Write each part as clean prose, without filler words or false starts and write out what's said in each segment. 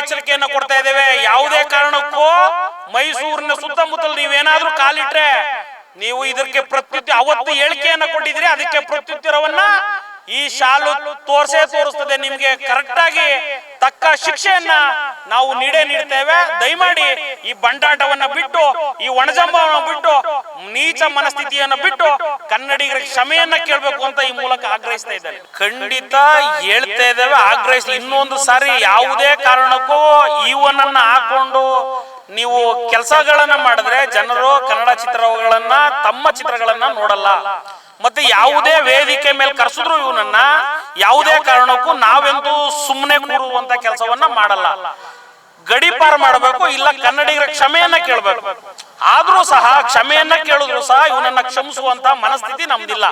ಎಚ್ಚರಿಕೆಯನ್ನು ಕೊಡ್ತಾ ಇದ್ದೇವೆ. ಯಾವುದೇ ಕಾರಣಕ್ಕೂ ಮೈಸೂರಿನ ಸುತ್ತಮುತ್ತಲು ನೀವೇನಾದ್ರೂ ಕಾಲಿಟ್ರೆ ನೀವು ಇದಕ್ಕೆ ಪ್ರತ್ಯುತ್ತರ, ಅವತ್ತು ಹೇಳಿಕೆಯನ್ನ ಕೊಟ್ಟಿದ್ರಿ, ಅದಕ್ಕೆ ಪ್ರತ್ಯುತ್ತರವನ್ನ ಈ ಶಾಲು ತೋರಿಸ್ತದೆ. ನಿಮ್ಗೆ ಕರೆಕ್ಟ್ ಆಗಿ ತಕ್ಕ ಶಿಕ್ಷೆಯನ್ನ ನಾವು ನೀಡ್ತೇವೆ. ದಯಮಾಡಿ ಈ ಬಂಡಾಟವನ್ನ ಬಿಟ್ಟು, ಈ ಒಣಜಂಬವನ್ನು ಬಿಟ್ಟು, ನೀಚ ಮನಸ್ಥಿತಿಯನ್ನ ಬಿಟ್ಟು ಕನ್ನಡಿಗರ ಕ್ಷಮೆಯನ್ನ ಕೇಳಬೇಕು ಅಂತ ಈ ಮೂಲಕ ಆಗ್ರಹಿಸ್ತಾ ಇದ್ದಾರೆ. ಖಂಡಿತ ಹೇಳ್ತಾ ಇದ್ದೇವೆ, ಆಗ್ರಹಿಸಿ. ಇನ್ನೊಂದು ಸಾರಿ ಯಾವುದೇ ಕಾರಣಕ್ಕೂ ಇವನನ್ನ ಹಾಕೊಂಡು ನೀವು ಕೆಲಸಗಳನ್ನ ಮಾಡಿದ್ರೆ ಜನರು ಕನ್ನಡ ಚಿತ್ರಗಳನ್ನ, ತಮ್ಮ ಚಿತ್ರಗಳನ್ನ ನೋಡಲ್ಲ. ಮತ್ತೆ ಯಾವುದೇ ವೇದಿಕೆ ಮೇಲೆ ಕರೆಸಿದ್ರು ಇವನನ್ನ ಯಾವುದೇ ಕಾರಣಕ್ಕೂ ನಾವೆಂದು ಸುಮ್ಮನೆ ಕೂರುವಂತ ಕೆಲಸವನ್ನ ಮಾಡಲ್ಲ. ಗಡಿಪಾರ ಮಾಡಬೇಕು, ಇಲ್ಲ ಕನ್ನಡಿಗರ ಕ್ಷಮೆಯನ್ನ ಕೇಳಬೇಕು. ಆದ್ರೂ ಸಹ ಕ್ಷಮೆಯನ್ನ ಕೇಳಿದ್ರು ಸಹ ಇವನನ್ನ ಕ್ಷಮಿಸುವಂತ ಮನಸ್ಥಿತಿ ನಮ್ದಿಲ್ಲ.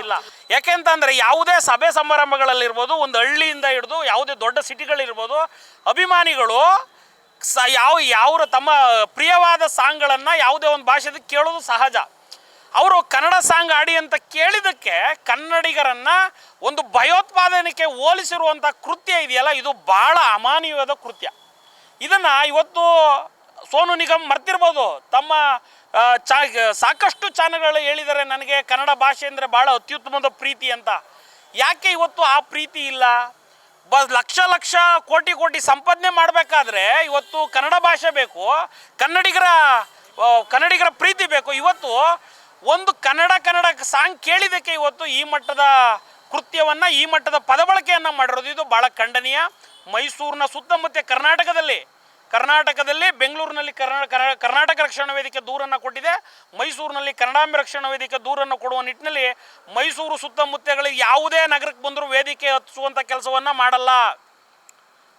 ಯಾಕೆಂತಂದ್ರೆ ಯಾವುದೇ ಸಭೆ ಸಮಾರಂಭಗಳಲ್ಲಿರ್ಬೋದು, ಒಂದು ಹಳ್ಳಿಯಿಂದ ಹಿಡಿದು ಯಾವುದೇ ದೊಡ್ಡ ಸಿಟಿಗಳಿರ್ಬೋದು, ಅಭಿಮಾನಿಗಳು ಯಾವ ತಮ್ಮ ಪ್ರಿಯವಾದ ಸಾಂಗ್ಗಳನ್ನ ಯಾವುದೇ ಒಂದು ಭಾಷೆದ ಕೇಳೋದು ಸಹಜ. ಅವರು ಕನ್ನಡ ಸಾಂಗ್ ಆಡಿ ಅಂತ ಕೇಳಿದಕ್ಕೆ ಕನ್ನಡಿಗರನ್ನ ಒಂದು ಭಯೋತ್ಪಾದನೆಗೆ ಹೋಲಿಸಿರುವಂಥ ಕೃತ್ಯ ಇದೆಯಲ್ಲ, ಇದು ಬಹಳ ಅಮಾನವೀಯವಾದ ಕೃತ್ಯ. ಇದನ್ನ ಇವತ್ತು ಸೋನು ನಿಗಮ್ ಮರ್ತಿರ್ಬೋದು. ತಮ್ಮ ಸಾಕಷ್ಟು ಚಾನೆಲ್ಗಳು ಹೇಳಿದ್ದಾರೆ, ನನಗೆ ಕನ್ನಡ ಭಾಷೆ ಅಂದರೆ ಭಾಳ ಅತ್ಯುತ್ತಮದ ಪ್ರೀತಿ ಅಂತ. ಯಾಕೆ ಇವತ್ತು ಆ ಪ್ರೀತಿ ಇಲ್ಲ? ಲಕ್ಷ ಲಕ್ಷ ಕೋಟಿ ಕೋಟಿ ಸಂಪಾದನೆ ಮಾಡಬೇಕಾದ್ರೆ ಇವತ್ತು ಕನ್ನಡ ಭಾಷೆ ಬೇಕು, ಕನ್ನಡಿಗರ ಪ್ರೀತಿ ಬೇಕು. ಇವತ್ತು ಒಂದು ಕನ್ನಡ ಸಾಂಗ್ ಕೇಳಿದಕ್ಕೆ ಇವತ್ತು ಈ ಮಟ್ಟದ ಕೃತ್ಯವನ್ನ, ಈ ಮಟ್ಟದ ಪದಬಳಕೆಯನ್ನ ಮಾಡಿರೋದು ಇದು ಬಹಳ ಖಂಡನೀಯ. ಮೈಸೂರಿನ ಸುತ್ತಮುತ್ತ ಕರ್ನಾಟಕದಲ್ಲಿ ಬೆಂಗಳೂರಿನಲ್ಲಿ ಕರ್ನಾಟಕ ರಕ್ಷಣಾ ವೇದಿಕೆ ದೂರನ್ನು ಕೊಟ್ಟಿದೆ. ಮೈಸೂರಿನಲ್ಲಿ ಕನ್ನಡಾಂಬೆ ರಕ್ಷಣಾ ವೇದಿಕೆ ದೂರನ್ನು ಕೊಡುವ ನಿಟ್ಟಿನಲ್ಲಿ ಮೈಸೂರು ಸುತ್ತಮುತ್ತಗಳಿಗೆ ಯಾವುದೇ ನಗರಕ್ಕೆ ಬಂದರೂ ವೇದಿಕೆ ಹತ್ತಿಸುವಂಥ ಕೆಲಸವನ್ನು ಮಾಡಲ್ಲ.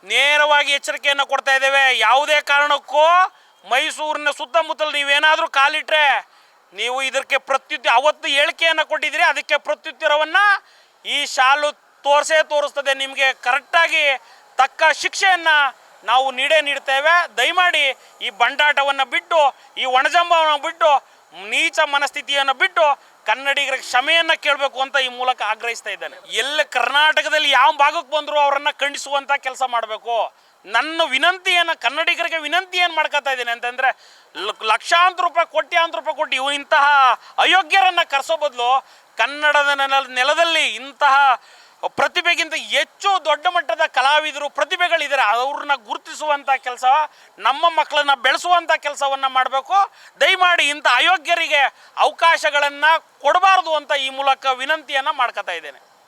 ನೇರವಾಗಿ ಎಚ್ಚರಿಕೆಯನ್ನು ಕೊಡ್ತಾ ಇದ್ದೇವೆ. ಯಾವುದೇ ಕಾರಣಕ್ಕೂ ಮೈಸೂರಿನ ಸುತ್ತಮುತ್ತಲು ನೀವೇನಾದರೂ ಕಾಲಿಟ್ರೆ ನೀವು ಇದಕ್ಕೆ ಅವತ್ತು ಹೇಳಿಕೆಯನ್ನು ಕೊಟ್ಟಿದ್ರಿ, ಅದಕ್ಕೆ ಪ್ರತ್ಯುತ್ತರವನ್ನ ಈ ಶಾಲು ತೋರಿಸ್ತದೆ. ನಿಮಗೆ ಕರೆಕ್ಟಾಗಿ ತಕ್ಕ ಶಿಕ್ಷೆಯನ್ನ ನಾವು ನೀಡ್ತೇವೆ. ದಯಮಾಡಿ ಈ ಬಂಡಾಟವನ್ನು ಬಿಟ್ಟು, ಈ ಒಣಜಂಬವನ್ನು ಬಿಟ್ಟು, ನೀಚ ಮನಸ್ಥಿತಿಯನ್ನು ಬಿಟ್ಟು ಕನ್ನಡಿಗರ ಕ್ಷಮೆಯನ್ನ ಕೇಳಬೇಕು ಅಂತ ಈ ಮೂಲಕ ಆಗ್ರಹಿಸ್ತಾ ಇದ್ದೇನೆ. ಎಲ್ಲ ಕರ್ನಾಟಕದಲ್ಲಿ ಯಾವ ಭಾಗಕ್ಕೆ ಬಂದರೂ ಅವರನ್ನು ಖಂಡಿಸುವಂಥ ಕೆಲಸ ಮಾಡಬೇಕು. ನನ್ನ ವಿನಂತಿಯನ್ನು, ಕನ್ನಡಿಗರಿಗೆ ವಿನಂತಿ ಏನು ಮಾಡ್ಕೊತಾ ಇದ್ದೇನೆ ಅಂತಂದರೆ, ಲಕ್ಷಾಂತರ ರೂಪಾಯಿ ಕೋಟ್ಯಾಂತರ ರೂಪಾಯಿ ಕೊಟ್ಟು ಇಂತಹ ಅಯೋಗ್ಯರನ್ನು ಕರೆಸೋ ಬದಲು ಕನ್ನಡದ ನೆಲದಲ್ಲಿ ಇಂತಹ ಪ್ರತಿಭೆಗಿಂತ ಹೆಚ್ಚು ದೊಡ್ಡ ಮಟ್ಟದ ಕಲಾವಿದರು, ಪ್ರತಿಭೆಗಳಿದ್ದಾರೆ, ಅವ್ರನ್ನ ಗುರುತಿಸುವಂಥ ಕೆಲಸ, ನಮ್ಮ ಮಕ್ಕಳನ್ನ ಬೆಳೆಸುವಂಥ ಕೆಲಸವನ್ನು ಮಾಡಬೇಕು. ದಯಮಾಡಿ ಇಂಥ ಅಯೋಗ್ಯರಿಗೆ ಅವಕಾಶಗಳನ್ನು ಕೊಡಬಾರ್ದು ಅಂತ ಈ ಮೂಲಕ ವಿನಂತಿಯನ್ನು ಮಾಡ್ಕೊತಾ ಇದ್ದೇನೆ.